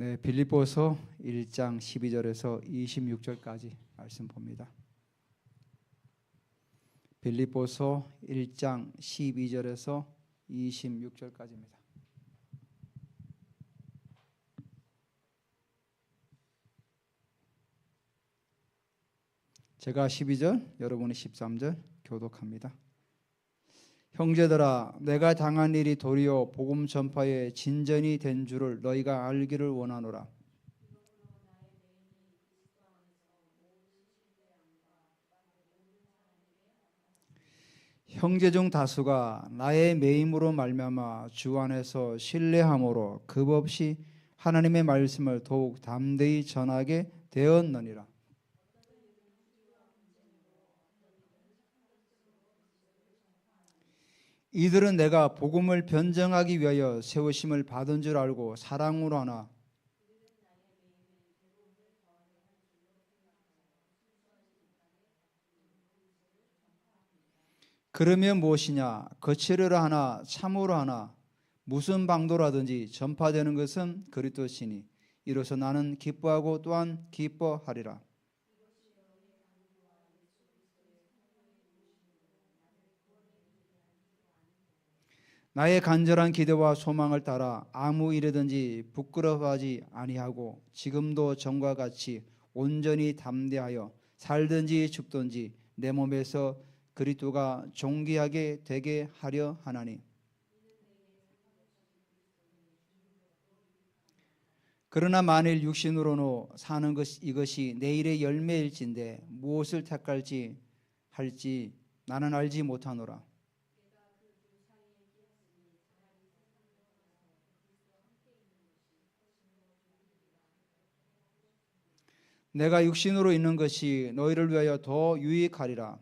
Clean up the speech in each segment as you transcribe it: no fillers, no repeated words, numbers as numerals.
네, 빌립보서 1장 12절에서 26절까지 말씀 봅니다. 빌립보서 1장 12절에서 26절까지입니다. 제가 12절, 여러분이 13절 교독합니다. 형제들아, 내가 당한 일이 도리어 복음 전파에 진전이 된 줄을 너희가 알기를 원하노라. 형제 중 다수가 나의 매임으로 말미암아 주 안에서 신뢰함으로 급없이 하나님의 말씀을 더욱 담대히 전하게 되었느니라. 이들은 내가 복음을 변정하기 위하여 세우심을 받은 줄 알고 사랑으로 하나 그러면 무엇이냐? 거칠으로 하나 참으로 하나 무슨 방도라든지 전파되는 것은 그리스도시니 이로써 나는 기뻐하고 또한 기뻐하리라. 나의 간절한 기대와 소망을 따라 아무 일이든지 부끄러워하지 아니하고 지금도 전과 같이 온전히 담대하여 살든지 죽든지 내 몸에서 그리스도가 존귀하게 되게 하려 하나니. 그러나 만일 육신으로는 사는 이것이 내일의 열매일진데 무엇을 택할지 할지 나는 알지 못하노라. 내가 육신으로 있는 것이 너희를 위하여 더 유익하리라.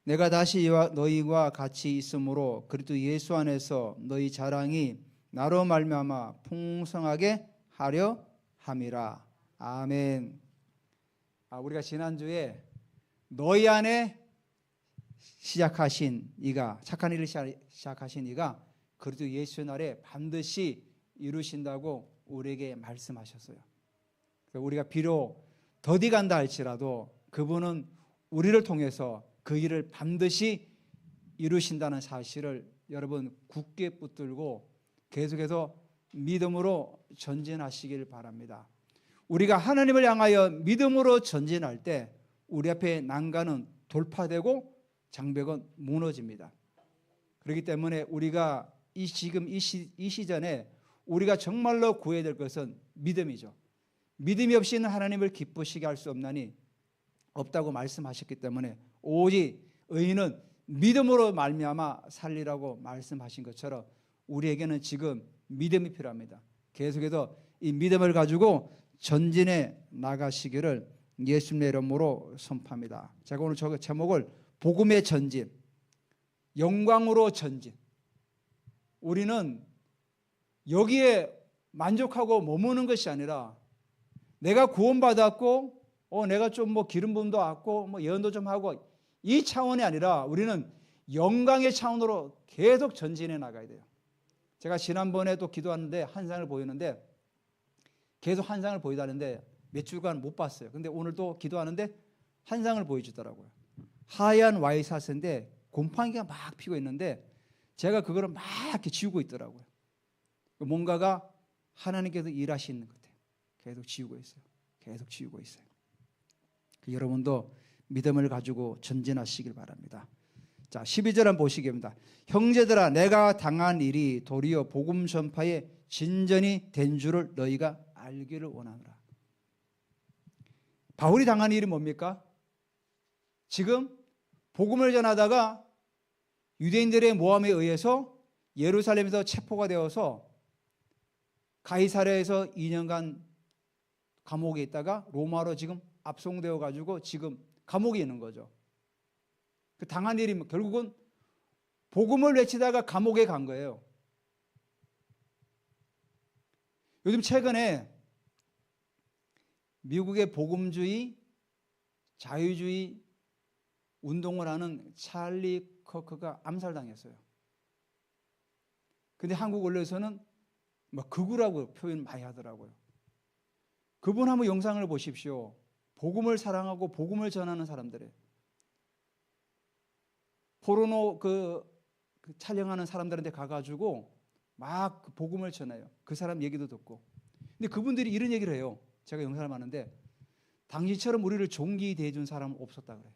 내가 다시 너희와 같이 있으므로 그리스도 예수 안에서 너희 자랑이 나로 말미암아 풍성하게 하려 함이라. 아멘. 우리가 지난주에 너희 안에 시작하신 이가, 착한 일을 시작하신 이가 그리스도 예수의 날에 반드시 이루신다고 우리에게 말씀하셨어요. 우리가 비록 더디 간다 할지라도 그분은 우리를 통해서 그 일을 반드시 이루신다는 사실을 여러분 굳게 붙들고 계속해서 믿음으로 전진하시길 바랍니다. 우리가 하나님을 향하여 믿음으로 전진할 때 우리 앞에 난간은 돌파되고 장벽은 무너집니다. 그렇기 때문에 우리가 지금 이 시전에 우리가 정말로 구해야 될 것은 믿음이죠. 믿음이 없이는 하나님을 기쁘시게 할 수 없다고 말씀하셨기 때문에 오직 의인은 믿음으로 말미암아 살리라고 말씀하신 것처럼 우리에게는 지금 믿음이 필요합니다. 계속해서 이 믿음을 가지고 전진해 나가시기를 예수님의 이름으로 선포합니다. 제가 오늘 저 제목을 복음의 전진, 영광으로 전진. 우리는 여기에 만족하고 머무는 것이 아니라 내가 구원받았고 내가 좀 기름 부음도 받고 예언도 좀 하고 이 차원이 아니라 우리는 영광의 차원으로 계속 전진해 나가야 돼요. 제가 지난번에 또 기도하는데 환상을 보이는데 계속 환상을 보이다는데 몇 주간 못 봤어요. 근데 오늘 또 기도하는데 환상을 보여주더라고요. 하얀 와이사스인데 곰팡이가 막 피고 있는데 제가 그거를 막 이렇게 지우고 있더라고요. 뭔가가 하나님께서 일하시는 것 같아요. 계속 지우고 있어요. 계속 지우고 있어요. 여러분도 믿음을 가지고 전진하시길 바랍니다. 자, 12절 한번 보시겠습니다. 형제들아, 내가 당한 일이 도리어 복음 전파에 진전이 된 줄을 너희가 알기를 원하노라. 바울이 당한 일이 뭡니까? 지금 복음을 전하다가 유대인들의 모함에 의해서 예루살렘에서 체포가 되어서 가이사랴에서 2년간 감옥에 있다가 로마로 지금 압송되어 가지고 지금 감옥에 있는 거죠. 그 당한 일이 결국은 복음을 외치다가 감옥에 간 거예요. 요즘 최근에 미국의 복음주의, 자유주의 운동을 하는 찰리 커크가 암살당했어요. 근데 한국 언론에서는 막 극우라고 표현 많이 하더라고요. 그분 한번 영상을 보십시오. 복음을 사랑하고 복음을 전하는 사람들이에요. 포르노 촬영하는 사람들한테 가가지고 막 그 복음을 전해요. 그 사람 얘기도 듣고. 근데 그분들이 이런 얘기를 해요. 제가 영상을 봤는데 당신처럼 우리를 존귀히 대해준 사람은 없었다 그래요.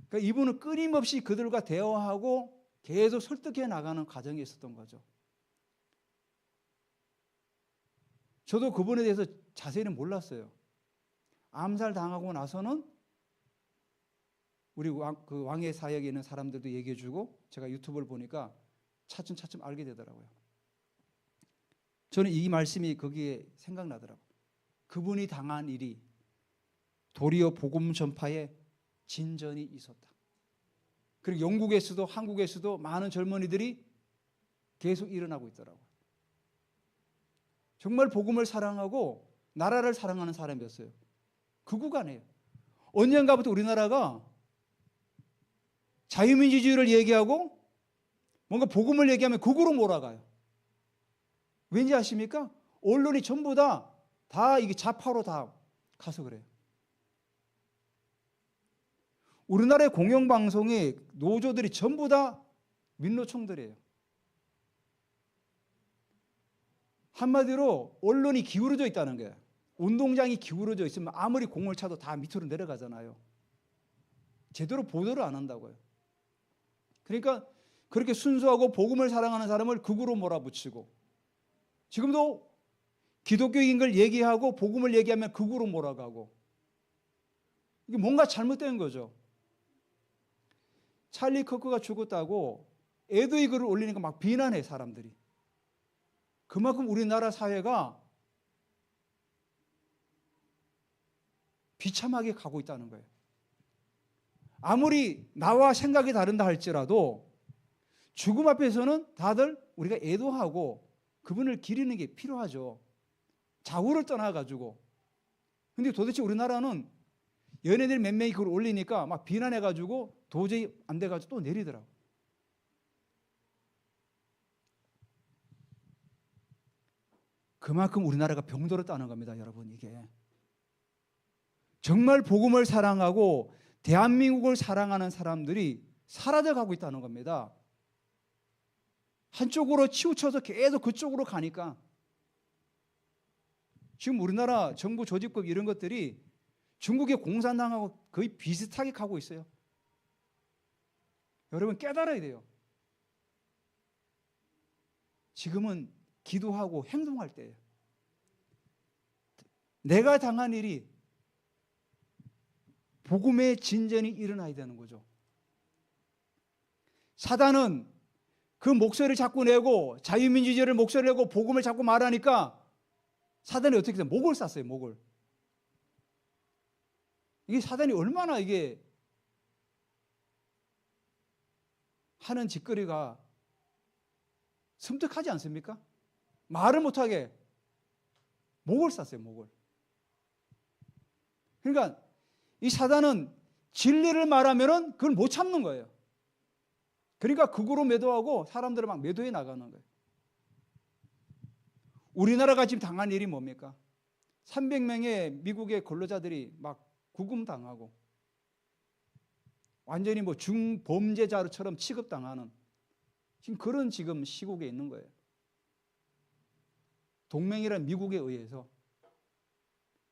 그러니까 이분은 끊임없이 그들과 대화하고 계속 설득해 나가는 과정이 있었던 거죠. 저도 그분에 대해서 자세히는 몰랐어요. 암살 당하고 나서는 우리 왕의 사역에 있는 사람들도 얘기해 주고 제가 유튜브를 보니까 차츰차츰 알게 되더라고요. 저는 이 말씀이 거기에 생각나더라고요. 그분이 당한 일이 도리어 복음 전파에 진전이 있었다. 그리고 영국에서도 한국에서도 많은 젊은이들이 계속 일어나고 있더라고요. 정말 복음을 사랑하고 나라를 사랑하는 사람이었어요. 극우가네요. 언젠가부터 우리나라가 자유민주주의를 얘기하고 뭔가 복음을 얘기하면 극우로 몰아가요. 왠지 아십니까? 언론이 전부 다 이게 좌파로 다 가서 그래요. 우리나라의 공영방송이 노조들이 전부 다 민노총들이에요. 한마디로 언론이 기울어져 있다는 거예요. 운동장이 기울어져 있으면 아무리 공을 차도 다 밑으로 내려가잖아요. 제대로 보도를 안 한다고요. 그러니까 그렇게 순수하고 복음을 사랑하는 사람을 극우로 몰아붙이고 지금도 기독교인 걸 얘기하고 복음을 얘기하면 극우로 몰아가고 이게 뭔가 잘못된 거죠. 찰리 커크가 죽었다고 애도의 글을 올리니까 막 비난해 사람들이. 그만큼 우리나라 사회가 비참하게 가고 있다는 거예요. 아무리 나와 생각이 다른다 할지라도 죽음 앞에서는 다들 우리가 애도하고 그분을 기리는 게 필요하죠. 좌우를 떠나가지고. 근데 도대체 우리나라는 연예인들 몇 명이 그걸 올리니까 막 비난해가지고 도저히 안 돼가지고 또 내리더라고. 그만큼 우리나라가 병들었다는 겁니다, 여러분. 이게 정말 복음을 사랑하고 대한민국을 사랑하는 사람들이 사라져가고 있다는 겁니다. 한쪽으로 치우쳐서 계속 그쪽으로 가니까 지금 우리나라 정부 조직법 이런 것들이 중국의 공산당하고 거의 비슷하게 가고 있어요. 여러분 깨달아야 돼요. 지금은 기도하고 행동할 때예요. 내가 당한 일이 복음의 진전이 일어나야 되는 거죠. 사단은 그 목소리를 자꾸 내고 자유민주주의를 목소리를 내고 복음을 자꾸 말하니까 사단이 어떻게 해서 목을 쌌어요. 목을. 이게 사단이 얼마나 이게 하는 짓거리가 섬뜩하지 않습니까? 말을 못하게 목을 쌌어요. 목을. 그러니까 이 사단은 진리를 말하면은 그걸 못 참는 거예요. 그러니까 극으로 매도하고 사람들을 막 매도해 나가는 거예요. 우리나라가 지금 당한 일이 뭡니까? 300명의 미국의 근로자들이 막 구금당하고 완전히 뭐 중범죄자처럼 취급당하는 지금 그런 지금 시국에 있는 거예요. 동맹이란 미국에 의해서.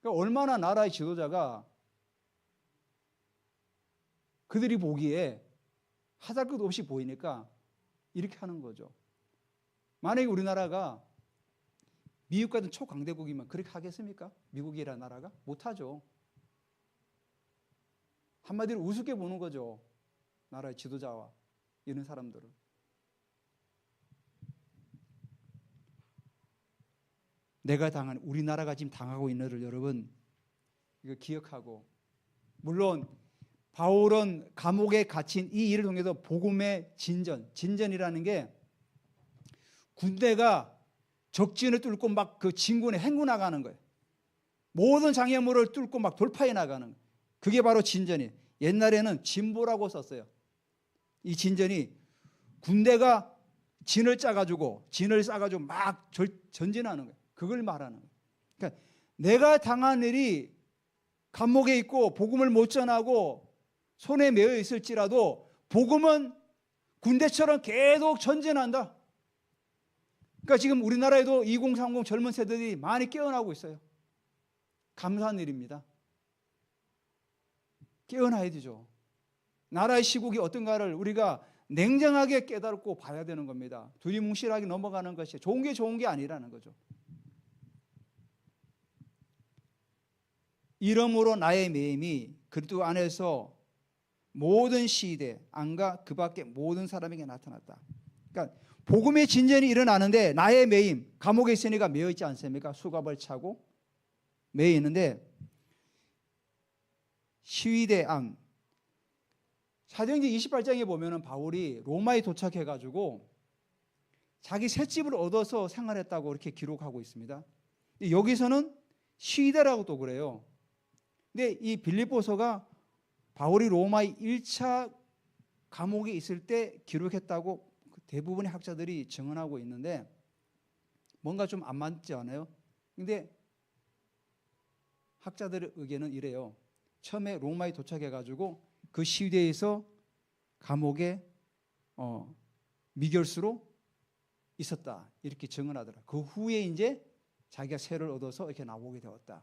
그러니까 얼마나 나라의 지도자가 그들이 보기에 하잘 것 없이 보이니까 이렇게 하는 거죠. 만약에 우리나라가 미국 같은 초강대국이면 그렇게 하겠습니까? 미국이라는 나라가? 못하죠. 한마디로 우습게 보는 거죠. 나라의 지도자와 이런 사람들을. 우리나라가 지금 당하고 있는 일을 여러분 이거 기억하고, 물론 바울은 감옥에 갇힌 이 일을 통해서 복음의 진전이라는 게 군대가 적진을 뚫고 막 그 진군에 행군 나가는 거예요. 모든 장애물을 뚫고 막 돌파해 나가는 거예요. 그게 바로 진전이에요. 옛날에는 진보라고 썼어요. 이 진전이 군대가 진을 싸가지고 막 전진하는 거예요. 그걸 말하는 거예요. 그러니까 내가 당한 일이 감옥에 있고 복음을 못 전하고 손에 매여 있을지라도 복음은 군대처럼 계속 전진한다. 그러니까 지금 우리나라에도 2030 젊은 세대들이 많이 깨어나고 있어요. 감사한 일입니다. 깨어나야 되죠. 나라의 시국이 어떤가를 우리가 냉정하게 깨닫고 봐야 되는 겁니다. 두리뭉실하게 넘어가는 것이 좋은 게 아니라는 거죠. 이러므로 나의 매임이 그리스도 안에서 모든 시대 안과 그 밖에 모든 사람에게 나타났다. 그러니까 복음의 진전이 일어나는데 나의 매임, 감옥에 있으니까 매여 있지 않습니까? 수갑을 차고 매여 있는데 시위대 안 사도행전 28장에 보면은 바울이 로마에 도착해 가지고 자기 셋집을 얻어서 생활했다고 이렇게 기록하고 있습니다. 여기서는 시위대라고 또 그래요. 근데 이 빌립보서가 바울이 로마의 1차 감옥에 있을 때 기록했다고 대부분의 학자들이 증언하고 있는데 뭔가 좀 안 맞지 않아요? 근데 학자들의 의견은 이래요. 처음에 로마에 도착해 가지고 그 시위대에서 감옥에 미결수로 있었다. 이렇게 증언하더라. 그 후에 이제 자기가 세를 얻어서 이렇게 나오게 되었다.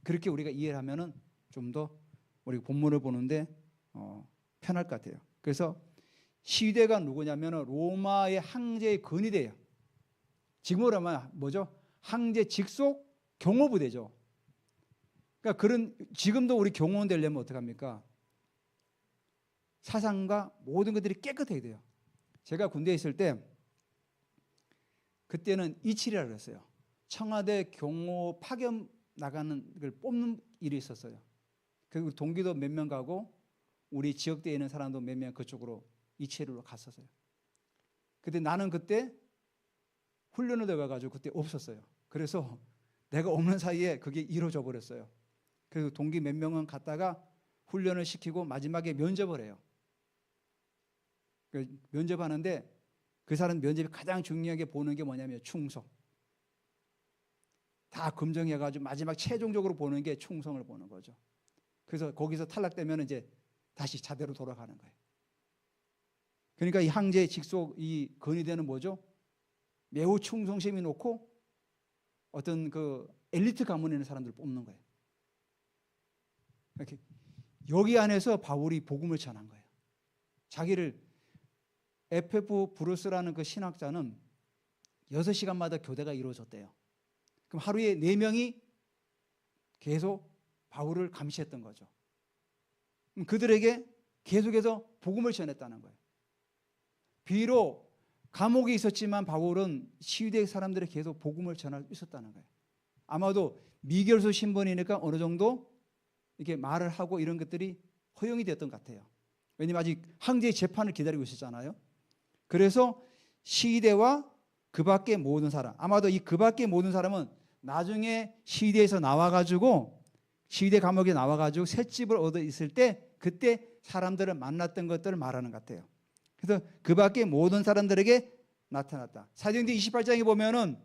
그렇게 우리가 이해를 하면은 좀 더 우리 본문을 보는데 편할 것 같아요. 그래서 시위대가 누구냐면은 로마의 황제의 근위대예요. 지금으로 하면 뭐죠? 황제 직속 경호부대죠. 그러니까 지금도 우리 경호원 되려면 어떡합니까? 사상과 모든 것들이 깨끗해야 돼요. 제가 군대에 있을 때 그때는 27이라고 그랬어요. 청와대 경호 파견 나가는 걸 뽑는 일이 있었어요. 그리고 동기도 몇 명 가고 우리 지역대에 있는 사람도 몇 명 그쪽으로 27으로 갔었어요. 근데 나는 그때 훈련을 들어가가지고 그때 없었어요. 그래서 내가 없는 사이에 그게 이루어져 버렸어요. 그리고 동기 몇 명은 갔다가 훈련을 시키고 마지막에 면접을 해요. 면접하는데 그 사람 면접이 가장 중요하게 보는 게 뭐냐면 충성. 다 검증해가지고 마지막 최종적으로 보는 게 충성을 보는 거죠. 그래서 거기서 탈락되면 이제 다시 자대로 돌아가는 거예요. 그러니까 이 황제 직속 이 건의대는 뭐죠? 매우 충성심이 높고 어떤 그 엘리트 가문에 있는 사람들을 뽑는 거예요. 이렇게 여기 안에서 바울이 복음을 전한 거예요. 자기를 에페프 브루스라는 그 신학자는 6시간마다 교대가 이루어졌대요. 그럼 하루에 4명이 계속 바울을 감시했던 거죠. 그들에게 계속해서 복음을 전했다는 거예요. 비록 감옥에 있었지만 바울은 시위대 사람들에게 계속 복음을 전할 수 있었다는 거예요. 아마도 미결소 신분이니까 어느 정도 이렇게 말을 하고 이런 것들이 허용이 됐던 것 같아요. 왜냐하면 아직 황제의 재판을 기다리고 있었잖아요. 그래서 시위대와 그 밖의 모든 사람, 아마도 이 그 밖의 모든 사람은 나중에 시위대에서 나와가지고 시위대 감옥에 나와가지고 셋집을 얻어 있을 때 그때 사람들을 만났던 것들을 말하는 것 같아요. 그래서 그 밖의 모든 사람들에게 나타났다. 사도행전 28장에 보면은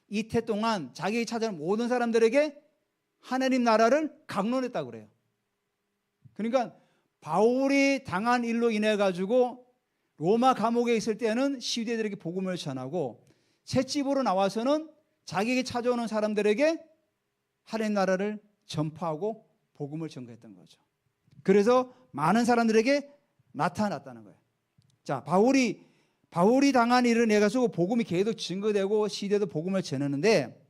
이태 동안 자기 찾아온 모든 사람들에게 하나님 나라를 강론했다고 그래요. 그러니까 바울이 당한 일로 인해 가지고 로마 감옥에 있을 때는 시위대들에게 복음을 전하고 셋집으로 나와서는 자기에게 찾아오는 사람들에게 하나님 나라를 전파하고 복음을 전거했던 거죠. 그래서 많은 사람들에게 나타났다는 거예요. 자, 바울이 당한 일을 내가 쓰고 복음이 계속 증거되고 시대도 복음을 전하는데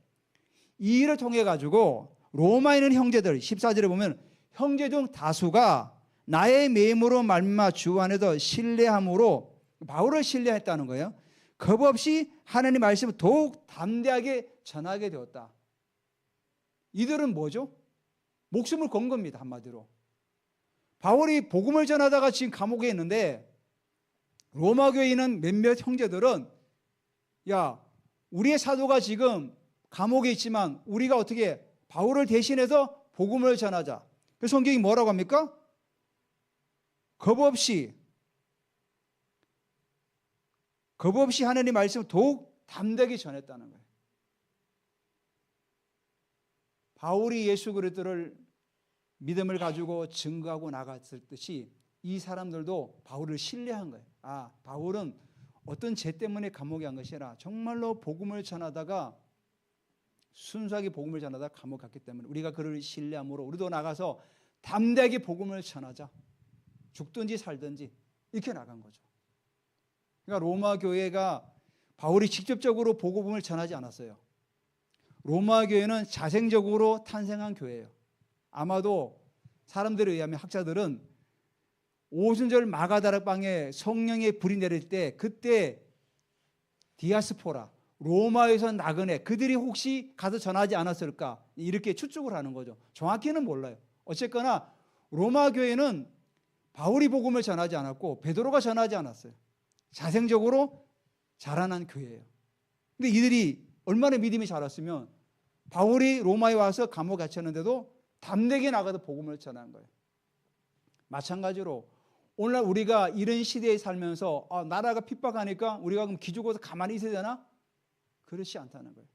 이 일을 통해 가지고 로마에 있는 형제들 14절에 보면 형제 중 다수가 나의 매임으로 말미암아 주 안에서 신뢰함으로 바울을 신뢰했다는 거예요. 겁없이 하나님 말씀을 더욱 담대하게 전하게 되었다. 이들은 뭐죠? 목숨을 건 겁니다. 한마디로. 바울이 복음을 전하다가 지금 감옥에 있는데 로마 교회에 있는 몇몇 형제들은 야, 우리의 사도가 지금 감옥에 있지만 우리가 어떻게 바울을 대신해서 복음을 전하자. 그 성경이 뭐라고 합니까? 겁 없이 하나님의 말씀을 더욱 담대하게 전했다는 거예요. 바울이 예수 그리스도를 믿음을 가지고 증거하고 나갔을 듯이 이 사람들도 바울을 신뢰한 거예요. 아, 바울은 어떤 죄 때문에 감옥에 간 것이 아니라 정말로 복음을 전하다가 순수하게 복음을 전하다가 감옥 갔기 때문에 우리가 그를 신뢰함으로 우리도 나가서 담대하게 복음을 전하자. 죽든지 살든지 이렇게 나간 거죠. 그러니까 로마 교회가 바울이 직접적으로 복음을 전하지 않았어요. 로마 교회는 자생적으로 탄생한 교회예요. 아마도 사람들에 의하면 학자들은 오순절 마가다락방에 성령의 불이 내릴 때 그때 디아스포라 로마에서 나그네 그들이 혹시 가서 전하지 않았을까 이렇게 추측을 하는 거죠. 정확히는 몰라요. 어쨌거나 로마 교회는 바울이 복음을 전하지 않았고 베드로가 전하지 않았어요. 자생적으로 자라난 교회예요. 근데 이들이 얼마나 믿음이 자랐으면 바울이 로마에 와서 감옥에 갇혔는데도 담대하게 나가서 복음을 전한 거예요. 마찬가지로 오늘날 우리가 이런 시대에 살면서 나라가 핍박하니까 우리가 그럼 기죽어서 가만히 있어야 되나? 그렇지 않다는 거예요.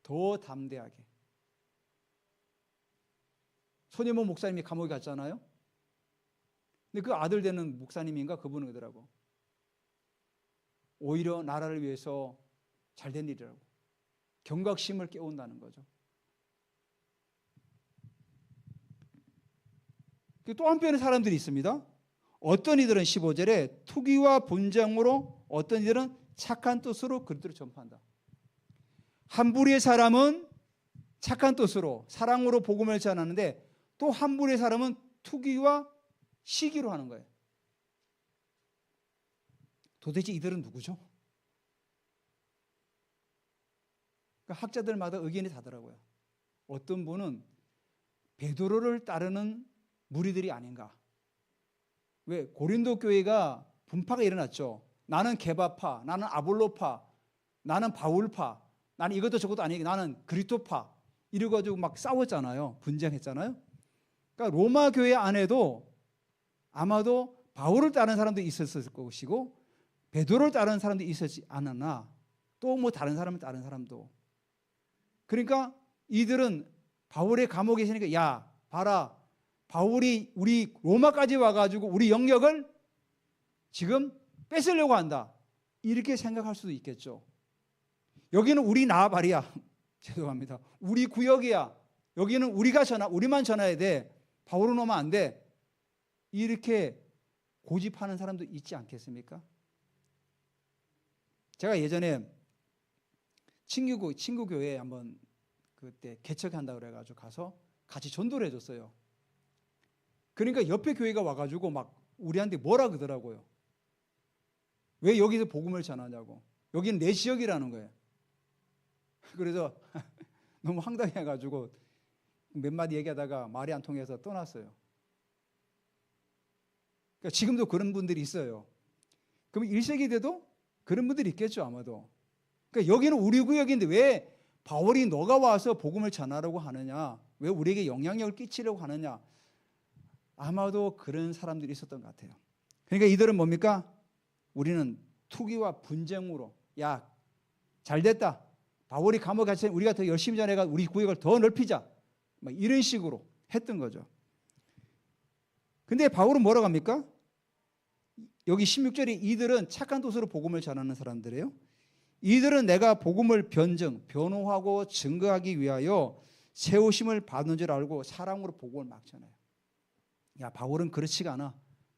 더 담대하게. 손예모 목사님이 감옥에 갔잖아요. 근데 그 아들 되는 목사님인가 그분은 그러더라고. 오히려 나라를 위해서 잘된 일이라고. 경각심을 깨운다는 거죠. 또 한편의 사람들이 있습니다. 어떤 이들은 15절에 투기와 분쟁으로 어떤 이들은 착한 뜻으로 그리스도를 전파한다. 한 부류의 사람은 착한 뜻으로 사랑으로 복음을 전하는데 또 한 부류의 사람은 투기와 시기로 하는 거예요. 도대체 이들은 누구죠? 그러니까 학자들마다 의견이 다르더라고요. 어떤 분은 베드로를 따르는 무리들이 아닌가. 왜? 고린도 교회가 분파가 일어났죠. 나는 게바파, 나는 아볼로파, 나는 바울파, 나는 이것도 저것도 아니고 나는 그리스도파 이래가지고 막 싸웠잖아요. 분쟁했잖아요. 그러니까 로마 교회 안에도 아마도 바울을 따르는 사람도 있었을 것이고 베드로를 따르는 사람도 있었지 않았나. 또 뭐 다른 사람을 따르는 사람도. 그러니까 이들은 바울의 감옥에 있으니까 야 봐라. 바울이 우리 로마까지 와가지고 우리 영역을 지금 뺏으려고 한다. 이렇게 생각할 수도 있겠죠. 여기는 우리 나발이야. 죄송합니다. 우리 구역이야. 여기는 우리만 전해야 돼. 바울은 오면 안 돼. 이렇게 고집하는 사람도 있지 않겠습니까? 제가 예전에 친구 교회에 한번 그때 개척한다고 그래가지고 가서 같이 전도를 해줬어요. 그러니까 옆에 교회가 와가지고 막 우리한테 뭐라 그러더라고요. 왜 여기서 복음을 전하냐고. 여기는 내 지역이라는 거예요. 그래서 너무 황당해가지고 몇 마디 얘기하다가 말이 안 통해서 떠났어요. 그러니까 지금도 그런 분들이 있어요. 그럼 1세기 때도 그런 분들이 있겠죠, 아마도. 그러니까 여기는 우리 구역인데 왜 바울이 너가 와서 복음을 전하라고 하느냐? 왜 우리에게 영향력을 끼치려고 하느냐? 아마도 그런 사람들이 있었던 것 같아요. 그러니까 이들은 뭡니까? 우리는 투기와 분쟁으로 야, 잘됐다. 바울이 감옥에 갇혀 우리가 더 열심히 전해가 우리 구역을 더 넓히자. 막 이런 식으로 했던 거죠. 근데 바울은 뭐라고 합니까? 여기 16절에 이들은 착한 뜻으로 복음을 전하는 사람들이에요. 이들은 내가 복음을 변호하고 증거하기 위하여 세우심을 받는 줄 알고 사랑으로 복음을 막 전해요. 야, 바울은 그렇지가 않아.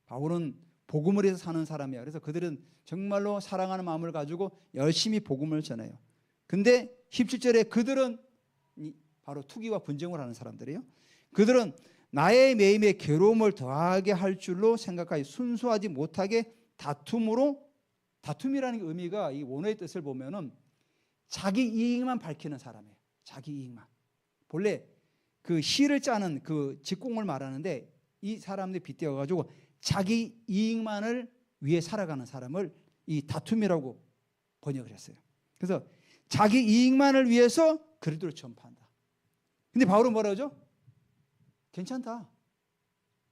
바울은 복음을 위해서 사는 사람이야. 그래서 그들은 정말로 사랑하는 마음을 가지고 열심히 복음을 전해요. 근데 17절에 그들은 바로 투기와 분쟁을 하는 사람들이에요. 그들은 나의 매임에 괴로움을 더하게 할 줄로 생각하여 순수하지 못하게 다툼이라는 의미가 이 원어의 뜻을 보면은 자기 이익만 밝히는 사람이에요. 자기 이익만. 본래 그 시를 짜는 그 직공을 말하는데 이 사람들이 빗대어가지고 자기 이익만을 위해 살아가는 사람을 이 다툼이라고 번역을 했어요. 그래서 자기 이익만을 위해서 그리스도를 전파한다. 근데 바울은 뭐라 그러죠? 괜찮다.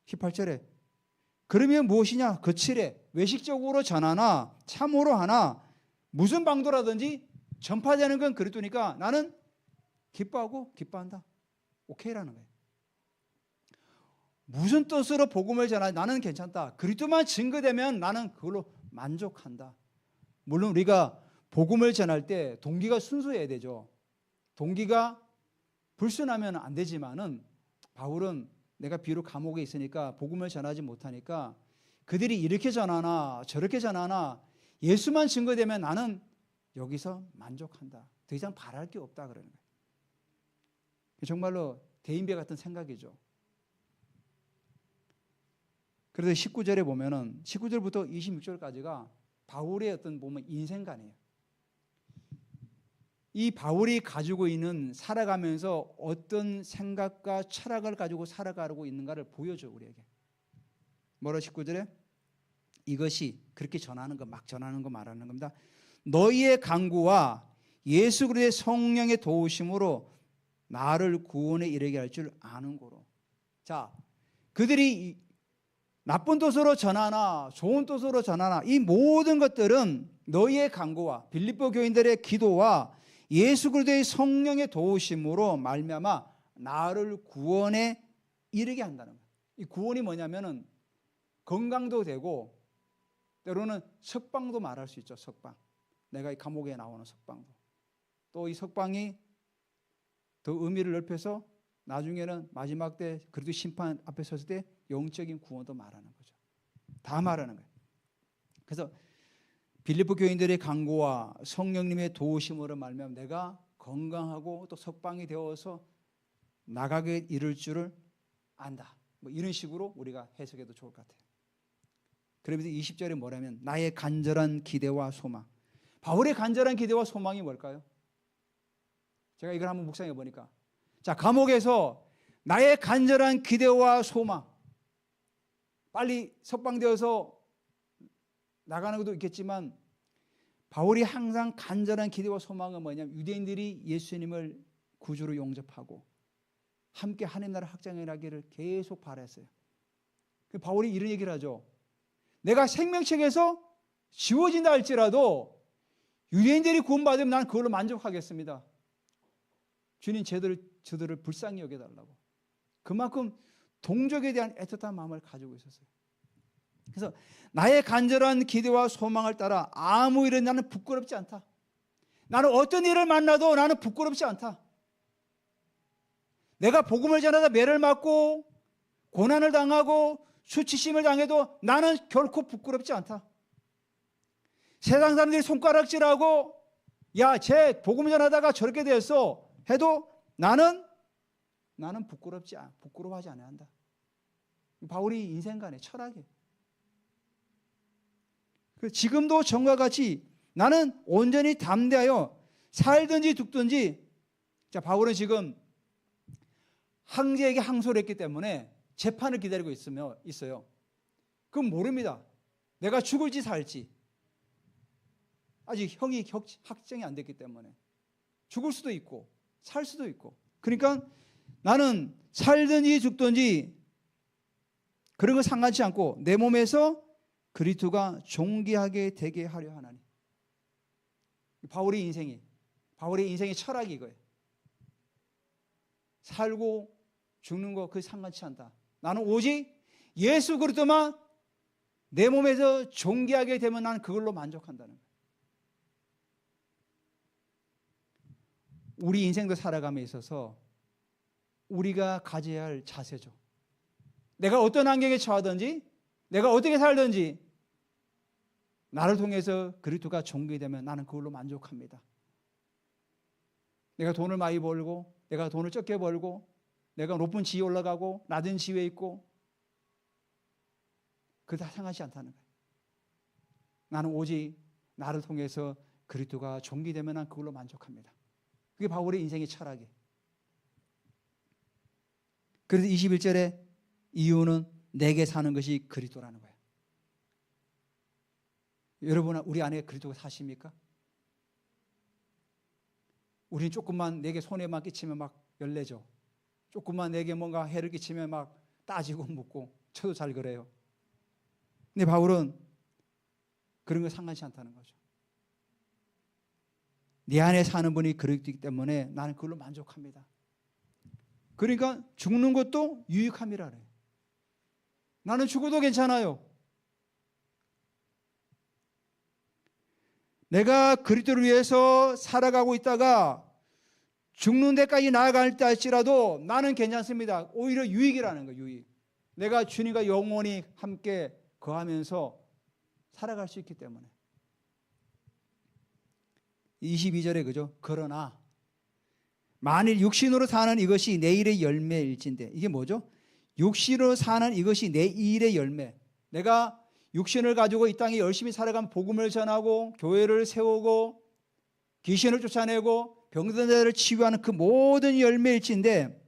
18절에 그러면 무엇이냐? 거칠에 외식적으로 전하나 참으로 하나 무슨 방도라든지 전파되는 건 그리스도니까 나는 기뻐하고 기뻐한다. 오케이라는 거예요. 무슨 뜻으로 복음을 전하 나는 괜찮다. 그리스도만 증거되면 나는 그걸로 만족한다. 물론 우리가 복음을 전할 때 동기가 순수해야 되죠. 동기가 불순하면 안 되지만은 바울은 내가 비록 감옥에 있으니까 복음을 전하지 못하니까 그들이 이렇게 전하나 저렇게 전하나 예수만 증거되면 나는 여기서 만족한다. 더 이상 바랄 게 없다 그러는 거예요. 정말로 대인배 같은 생각이죠. 그래서 19절에 보면은 19절부터 26절까지가 바울의 어떤 보면 인생관이에요. 이 바울이 가지고 있는 살아가면서 어떤 생각과 철학을 가지고 살아가고 있는가를 보여줘 우리에게. 뭐라 19절에 이것이 그렇게 전하는 거 막 전하는 거 말하는 겁니다. 너희의 간구와 예수 그리스도의 성령의 도우심으로 나를 구원에 이르게 할 줄 아는 고로. 자, 그들이 나쁜 뜻으로 전하나 좋은 뜻으로 전하나 이 모든 것들은 너희의 간구와 빌립보 교인들의 기도와 예수 그리스도의 성령의 도우심으로 말미암아 나를 구원에 이르게 한다는 거예요. 이 구원이 뭐냐면은 건강도 되고 때로는 석방도 말할 수 있죠. 석방. 내가 이 감옥에 나오는 석방도. 또 이 석방이 더 의미를 넓혀서 나중에는 마지막 때 그리스도 심판 앞에 섰을 때 영적인 구원도 말하는 거죠. 다 말하는 거예요. 그래서 빌립보 교인들의 간구와 성령님의 도우심으로 말미암아 내가 건강하고 또 석방이 되어서 나가게 이를 줄을 안다. 뭐 이런 식으로 우리가 해석해도 좋을 것 같아요. 그러면서 20절에 뭐라면 나의 간절한 기대와 소망. 바울의 간절한 기대와 소망이 뭘까요? 제가 이걸 한번 묵상해 보니까 자, 감옥에서 나의 간절한 기대와 소망. 빨리 석방되어서 나가는 것도 있겠지만 바울이 항상 간절한 기대와 소망은 뭐냐면 유대인들이 예수님을 구주로 영접하고 함께 하나님 나라 확장해 나기를 계속 바랐어요. 바울이 이런 얘기를 하죠. 내가 생명책에서 지워진다 할지라도 유대인들이 구원받으면 나는 그걸로 만족하겠습니다. 주님 저들을 불쌍히 여겨달라고. 그만큼 동족에 대한 애틋한 마음을 가지고 있었어요. 그래서 나의 간절한 기대와 소망을 따라 아무 일은 나는 부끄럽지 않다. 나는 어떤 일을 만나도 나는 부끄럽지 않다. 내가 복음을 전하다 매를 맞고 고난을 당하고 수치심을 당해도 나는 결코 부끄럽지 않다. 세상 사람들이 손가락질하고 야, 쟤 복음 전하다가 저렇게 됐어 해도 나는 부끄러워하지 않아야 한다. 바울이 인생관의 철학이에요. 지금도 전과 같이 나는 온전히 담대하여 살든지 죽든지. 자, 바울은 지금 황제에게 항소를 했기 때문에 재판을 기다리고 있어요. 그건 모릅니다. 내가 죽을지 살지. 아직 형이 확정이 안 됐기 때문에 죽을 수도 있고 살 수도 있고. 그러니까 나는 살든지 죽든지 그런 거 상관치 않고 내 몸에서 그리스도가 존귀하게 되게 하려 하나니. 바울의 인생의 철학이 이거예요. 살고 죽는 거 그게 상관치 않다. 나는 오직 예수 그리스도만 내 몸에서 존귀하게 되면 나는 그걸로 만족한다는 거예요. 우리 인생도 살아감에 있어서 우리가 가져야 할 자세죠. 내가 어떤 환경에 처하든지 내가 어떻게 살든지 나를 통해서 그리스도가 존귀되면 나는 그걸로 만족합니다. 내가 돈을 많이 벌고 내가 돈을 적게 벌고 내가 높은 지위에 올라가고 낮은 지위에 있고 그거 다 상하지 않다는 거예요. 나는 오직 나를 통해서 그리스도가 존귀되면 난 그걸로 만족합니다. 그게 바울의 인생의 철학이에요. 그래서 21절에 이유는 내게 사는 것이 그리스도라는 거예요. 여러분 우리 안에 그리스도가 사십니까? 우리는 조금만 내게 손해만 끼치면 막 열내죠. 조금만 내게 뭔가 해를 끼치면 막 따지고 묻고 저도 잘 그래요. 근데 바울은 그런 거 상관치 않다는 거죠. 내 안에 사는 분이 그렇기 때문에 나는 그걸로 만족합니다. 그러니까 죽는 것도 유익함이라 그래요. 나는 죽어도 괜찮아요. 내가 그리스도를 위해서 살아가고 있다가 죽는 데까지 나아갈 때 할지라도 나는 괜찮습니다. 오히려 유익이라는 거예요. 유익. 내가 주님과 영원히 함께 거하면서 살아갈 수 있기 때문에. 22절에 그죠? 그러나 만일 육신으로 사는 이것이 내일의 열매일진데, 이게 뭐죠? 육신으로 사는 이것이 내일의 열매. 내가 육신을 가지고 이 땅에 열심히 살아가면 복음을 전하고 교회를 세우고 귀신을 쫓아내고 병든 자를 치유하는 그 모든 열매일진데,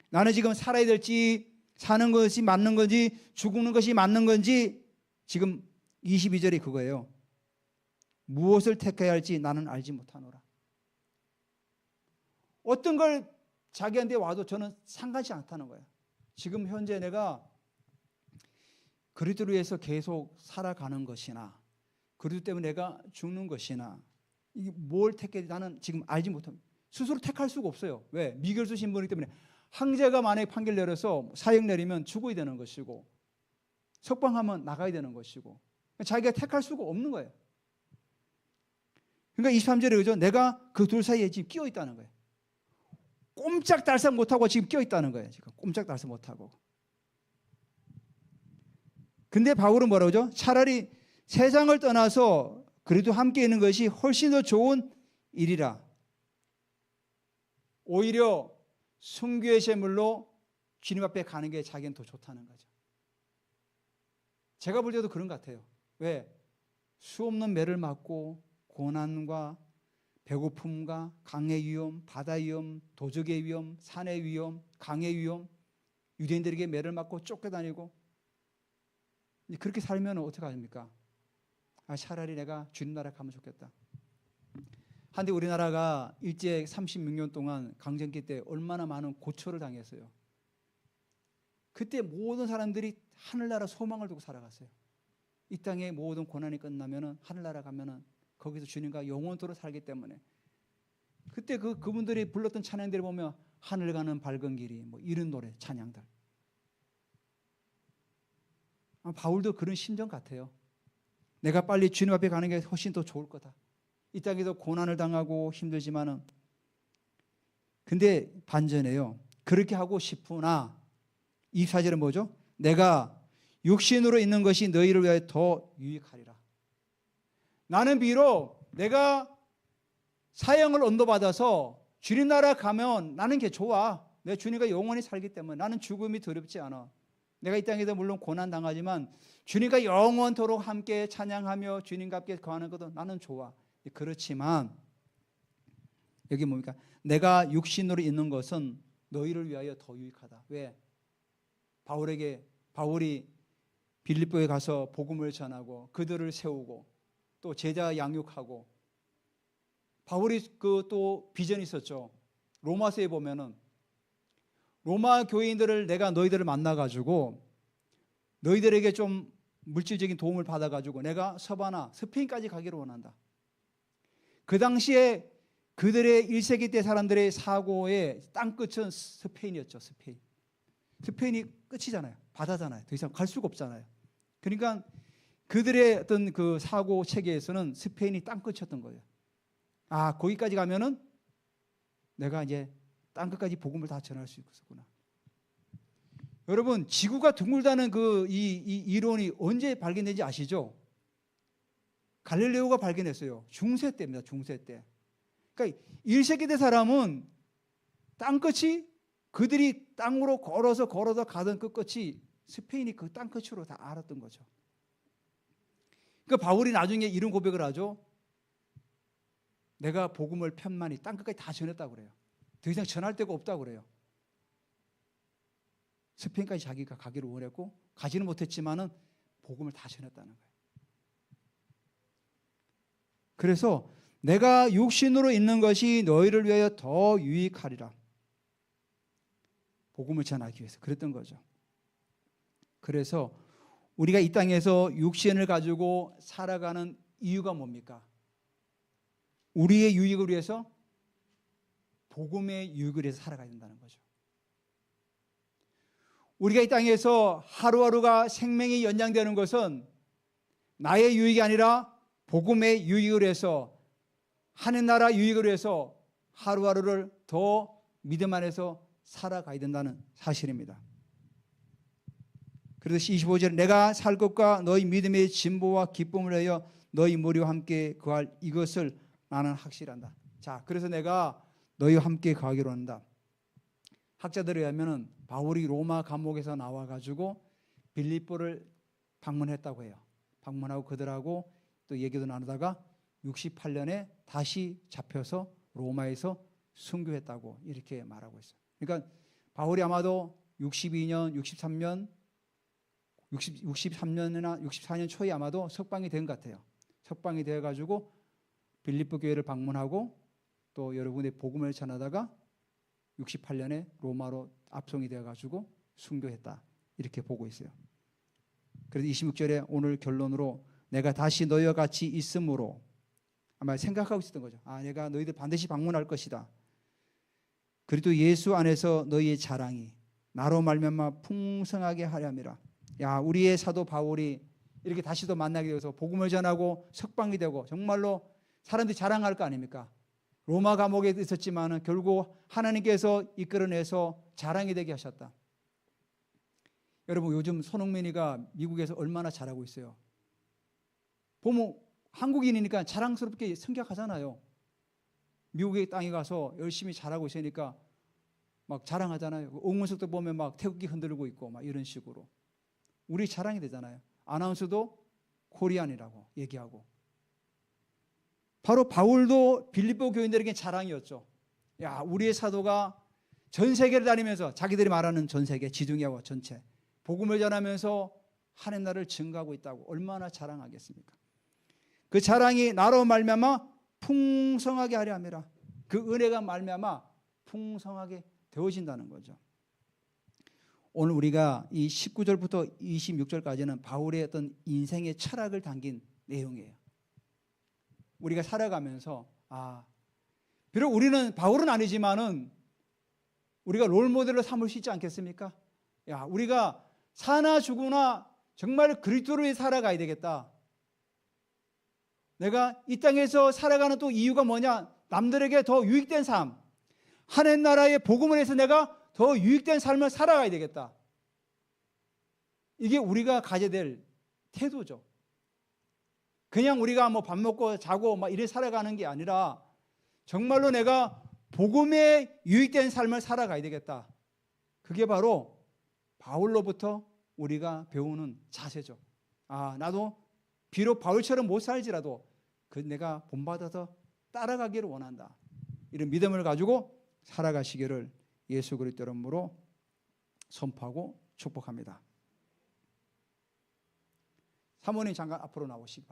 나는 지금 살아야 될지 사는 것이 맞는 건지 죽는 것이 맞는 건지, 지금 22절이 그거예요. 무엇을 택해야 할지 나는 알지 못하노라. 어떤 걸 자기한테 와도 저는 상관치 않다는 거예요. 지금 현재 내가 그리스도를 위해서 계속 살아가는 것이나 그리스도 때문에 내가 죽는 것이나, 이게 뭘 택해야 나는 지금 알지 못합니다. 스스로 택할 수가 없어요. 왜? 미결수 신분이기 때문에. 황제가 만약에 판결 내려서 사형 내리면 죽어야 되는 것이고, 석방하면 나가야 되는 것이고, 자기가 택할 수가 없는 거예요. 그러니까 23절에 그죠? 내가 그 둘 사이에 지금 끼어 있다는 거예요. 꼼짝달싹 못하고 지금 끼어 있다는 거예요. 지금 꼼짝달싹 못하고. 근데 바울은 뭐라고 하죠? 차라리 세상을 떠나서 그래도 함께 있는 것이 훨씬 더 좋은 일이라. 오히려 순교의 제물로 주님 앞에 가는 게 자기는 더 좋다는 거죠. 제가 볼 때도 그런 것 같아요. 왜? 수없는 매를 맞고 고난과 배고픔과 강의 위험, 바다 위험, 도적의 위험, 산의 위험, 강의 위험, 유대인들에게 매를 맞고 쫓겨다니고, 그렇게 살면 어떻게 합니까? 차라리 내가 주님 나라 가면 좋겠다. 한데 우리나라가 일제 36년 동안 강점기 때 얼마나 많은 고초를 당했어요. 그때 모든 사람들이 하늘나라 소망을 두고 살아갔어요. 이 땅의 모든 고난이 끝나면은 하늘나라 가면은 거기서 주님과 영원토록 살기 때문에. 그때 그분들이 불렀던 찬양들을 보면 하늘 가는 밝은 길이 뭐 이런 노래 찬양들. 바울도 그런 심정 같아요. 내가 빨리 주님 앞에 가는 게 훨씬 더 좋을 거다. 이 땅에서 고난을 당하고 힘들지만은, 근데 반전해요. 그렇게 하고 싶으나 24절은 뭐죠? 내가 육신으로 있는 것이 너희를 위하여 더 유익하리라. 나는 비록 내가 사형을 언도받아서 주님 나라 가면 나는 게 좋아. 내 주님과 영원히 살기 때문에 나는 죽음이 두렵지 않아. 내가 이 땅에서 물론 고난 당하지만 주님과 영원토록 함께 찬양하며 주님과 함께 거하는 것도 나는 좋아. 그렇지만 여기 뭡니까? 내가 육신으로 있는 것은 너희를 위하여 더 유익하다. 왜? 바울이 빌립보에 가서 복음을 전하고 그들을 세우고 또 제자 양육하고, 바울이 또 비전이 있었죠. 로마서에 보면은 로마 교인들을 내가 너희들을 만나가지고 너희들에게 좀 물질적인 도움을 받아가지고 내가 서바나 스페인까지 가기를 원한다. 그 당시에 그들의 1세기 때 사람들의 사고의 땅끝은 스페인이었죠. 스페인이 끝이잖아요. 바다잖아요. 더 이상 갈 수가 없잖아요. 그러니까 그들의 어떤 그 사고 체계에서는 스페인이 땅끝이었던 거예요. 거기까지 가면은 내가 이제 땅끝까지 복음을 다 전할 수 있겠구나. 여러분, 지구가 둥글다는 이 이론이 언제 발견된지 아시죠? 갈릴레오가 발견했어요. 중세 때입니다. 중세 때. 그러니까 1세기 때 사람은 땅끝이, 그들이 땅으로 걸어서 가던 끝끝이 스페인이 그 땅끝으로 다 알았던 거죠. 그러니까 바울이 나중에 이런 고백을 하죠. 내가 복음을 편만히 땅끝까지 다 전했다고 그래요. 더 이상 전할 데가 없다고 그래요. 스페인까지 자기가 가기를 원했고 가지는 못했지만은 복음을 다 전했다는 거예요. 그래서 내가 육신으로 있는 것이 너희를 위하여 더 유익하리라. 복음을 전하기 위해서 그랬던 거죠. 그래서 우리가 이 땅에서 육신을 가지고 살아가는 이유가 뭡니까? 우리의 유익을 위해서, 복음의 유익을 위해서 살아가야 된다는 거죠. 우리가 이 땅에서 하루하루가 생명이 연장되는 것은 나의 유익이 아니라 복음의 유익을 위해서, 하늘나라 유익을 위해서 하루하루를 더 믿음 안에서 살아가야 된다는 사실입니다. 그래서 25절, 내가 살 것과 너희 믿음의 진보와 기쁨을 위하여 너희 무리와 함께 거할 이것을 나는 확실한다. 자, 그래서 내가 너희와 함께 거하기로 한다. 학자들에 의하면 바울이 로마 감옥에서 나와가지고 빌립보를 방문했다고 해요. 방문하고 그들하고 또 얘기도 나누다가 68년에 다시 잡혀서 로마에서 순교했다고 이렇게 말하고 있어요. 그러니까 바울이 아마도 62년, 63년, 63년이나 64년 초에 아마도 석방이 된 것 같아요. 석방이 되어가지고 빌립보 교회를 방문하고 또 여러분의 복음을 전하다가 68년에 로마로 압송이 되어가지고 순교했다. 이렇게 보고 있어요. 그래서 26절에 오늘 결론으로 내가 다시 너희와 같이 있으므로, 아마 생각하고 있었던 거죠. 내가 너희들 반드시 방문할 것이다. 그리고 예수 안에서 너희의 자랑이 나로 말미암아 풍성하게 하려 함이라. 야, 우리의 사도 바울이 이렇게 다시도 만나게 되어서 복음을 전하고 석방이 되고 정말로 사람들이 자랑할 거 아닙니까? 로마 감옥에 있었지만 결국 하나님께서 이끌어내서 자랑이 되게 하셨다. 여러분, 요즘 손흥민이가 미국에서 얼마나 잘하고 있어요. 보면 한국인이니까 자랑스럽게 생각하잖아요. 미국의 땅에 가서 열심히 잘하고 있으니까 막 자랑하잖아요. 응원석도 보면 막 태극기 흔들고 있고 막 이런 식으로 우리 자랑이 되잖아요. 아나운서도 코리안이라고 얘기하고. 바로 바울도 빌립보 교인들에게 자랑이었죠. 야, 우리의 사도가 전 세계를 다니면서 자기들이 말하는 전 세계, 지중해와 전체 복음을 전하면서 하는 날을 증거하고 있다고 얼마나 자랑하겠습니까? 그 자랑이 나로 말미암아 풍성하게 하려 함이라. 그 은혜가 말미암아 풍성하게 되어진다는 거죠. 오늘 우리가 이 19절부터 26절까지는 바울의 어떤 인생의 철학을 담긴 내용이에요. 우리가 살아가면서 비록 우리는 바울은 아니지만은 우리가 롤모델로 삼을 수 있지 않겠습니까? 야, 우리가 사나 죽으나 정말 그리스도를 위해 살아가야 되겠다. 내가 이 땅에서 살아가는 또 이유가 뭐냐? 남들에게 더 유익된 삶, 하나님 나라의 복음을 해서 내가 더 유익된 삶을 살아가야 되겠다. 이게 우리가 가져야 될 태도죠. 그냥 우리가 뭐 밥 먹고 자고 막 이래 살아가는 게 아니라 정말로 내가 복음에 유익된 삶을 살아가야 되겠다. 그게 바로 바울로부터 우리가 배우는 자세죠. 나도 비록 바울처럼 못 살지라도 내가 본받아서 따라가기를 원한다. 이런 믿음을 가지고 살아가시기를 예수 그리스도 이름으로 선포하고 축복합니다. 사모님 잠깐 앞으로 나오시기 바랍니다.